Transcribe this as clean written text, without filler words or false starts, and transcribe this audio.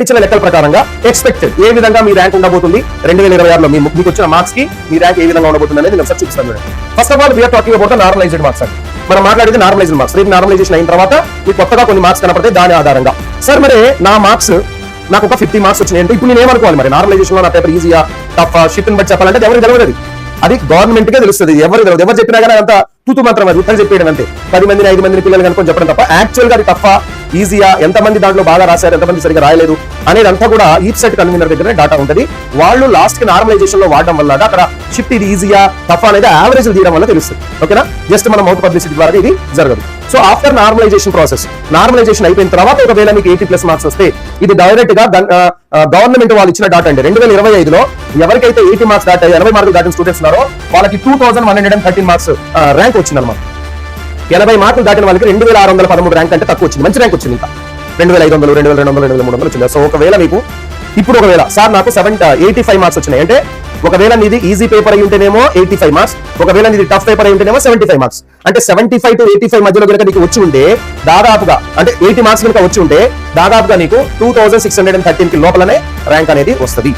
ఇచ్చిన లెక్కల ప్రకారంగా ఎక్స్పెక్టెడ్ ఏ విధంగా మీ ర్యాంక్ ఉండబోతుంది 2026లో మీకు వచ్చిన మార్క్స్ కి మీ ర్యాంక్ ఏ విధంగా ఉండబోతుంది అనేది నేను ఒకసారి చూపిస్తాను. First of all we are talking about normalised marks అండి. మనం మాట్లాడేది నార్మలైజ్డ్ మార్క్స్. రేపు నార్మలైజేషన్ అయిన తర్వాత మీకు కొత్తగా కొన్ని మార్క్స్ కనపడితే దాని ఆధారంగా సార్ మరి నా మార్క్స్ నాకు ఒక 50 మార్క్స్ వచ్చినాయి అంటే ఇప్పుడు నేను ఏమనుకోవాలి మరి నార్మలైజేషన్ లో నా పేపర్ ఈజీయా టఫ్ షిఫ్ట్ బట్టి చెప్పాలంటే ఎవరికి తెలియదు. అది గవర్నమెంట్ కే తెలుస్తుంది. ఎవరు తెలియదు. ఎవరు చెప్పినా కానీ అంత తూతు మాత్రం అది ఉత్తరం చెప్పేయడం అంతే. 10 మందిని 5 మందిని పిల్లలు కనుకొని చెప్పడం తప్ప యాక్చువల్ గా అది తప్ప ఈజీయా ఎంతమంది దాంట్లో బాగా రాశారు ఎంతమంది సరిగా రాయలేదు అనేది అంతా కూడా ఈప్ సెట్ కన్వీనర్ దగ్గర డాటా ఉంటుంది. వాళ్ళు లాస్ట్ కి నార్మలైజేషన్ లో వాడడం వల్ల అక్కడ షిఫ్ట్ ఇది ఈజీయా టఫ్ అనేది యావరేజ్ తీయడం వల్ల తెలుస్తుంది. ఓకేనా, జస్ట్ మన మౌత్ పబ్లిసిటీ ద్వారా ఇది జరగదు. So after normalisation process normalisation అయిపోయిన తర్వాత ఒకవేళ మీకు 80+ మార్క్స్ వస్తే ఇది డైరెక్ట్ గా గవర్నమెంట్ వాళ్ళు ఇచ్చిన డాటా అండి. 2025లో ఎవరికైతే 80 మార్క్స్ దాటాయి 80 మార్కులు దాటిన స్టూడెంట్స్ ఉన్నారో వాళ్ళకి 2113 మార్క్స్ ర్యాంక్ వచ్చింది అనమాట. 80 మార్కులు దాటిన వాళ్ళకి 2613 ర్యాంక్ అంటే తక్కువ వచ్చింది. మంచి ర్యాంక్ వచ్చింది. ఇంకా 2500 2200 2300 వచ్చింది. సో ఒకవేళ మీకు ఇప్పుడు ఒకవేళ సార్ నాకు 85 మార్క్స్ వచ్చినాయి అంటే ఒకవేళ నీది ఈజీ పేపర్ అయి ఉంటేనేమో 85 మార్క్స్, ఒకవేళ నీది టఫ్ పేపర్ అయి ఉంటేనేమో 75 మార్క్స్. అంటే 75 to 85 మధ్యలో కనుక నీకు వచ్చి ఉంటే దాదాపుగా అంటే 80 మార్క్స్ కనుక వచ్చి ఉంటే దాదాపుగా నీకు 2613 కి లోపలనే ర్యాంక్ అనేది వస్తుంది.